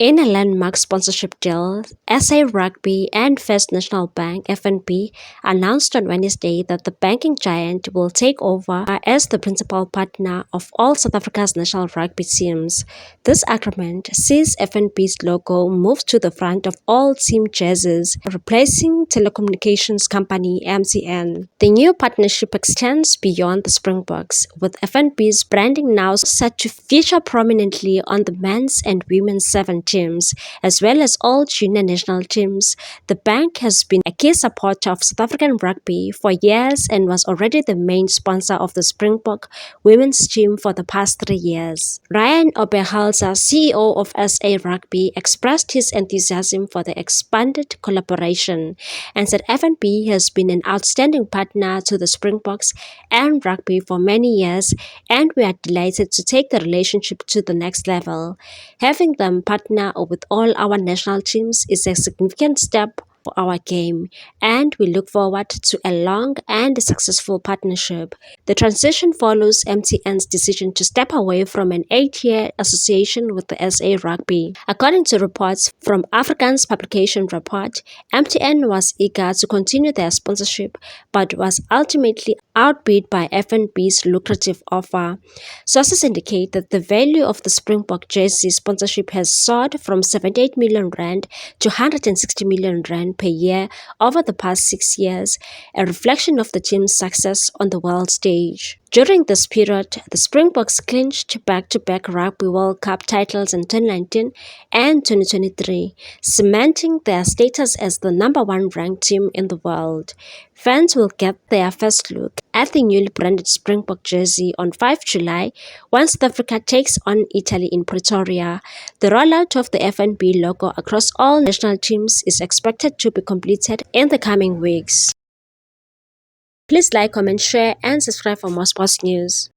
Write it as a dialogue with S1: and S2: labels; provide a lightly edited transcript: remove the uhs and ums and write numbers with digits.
S1: In a landmark sponsorship deal, SA Rugby and First National Bank (FNB) announced on Wednesday that the banking giant will take over as the principal partner of all South Africa's national rugby teams. This agreement sees FNB's logo move to the front of all team jerseys, replacing telecommunications company MTN. The new partnership extends beyond the Springboks, with FNB's branding now set to feature prominently on the men's and women's 7 teams, as well as all junior national teams. The bank has been a key supporter of South African rugby for years and was already the main sponsor of the Springbok women's team for the past 3 years. Ryan Oberhalzer, CEO of SA Rugby, expressed his enthusiasm for the expanded collaboration and said FNB has been an outstanding partner to the Springboks and rugby for many years, and we are delighted to take the relationship to the next level. Having them partner with all our national teams is a significant step for our game, and we look forward to a long and successful partnership. The transition follows MTN's decision to step away from an 8-year association with the SA Rugby. According to reports from Afrikaans publication Report, MTN was eager to continue their sponsorship but was ultimately outbid by FNB's lucrative offer. Sources indicate that the value of the Springbok jersey sponsorship has soared from 78 million rand to 160 million rand per year over the past 6 years, a reflection of the team's success on the world stage. During this period, the Springboks clinched back-to-back Rugby World Cup titles in 2019 and 2023, cementing their status as the #1 ranked team in the world. Fans will get their first look at the newly branded Springbok jersey on 5 July once South Africa takes on Italy in Pretoria. The rollout of the FNB logo across all national teams is expected to be completed in the coming weeks. Please like, comment, share, and subscribe for more sports news.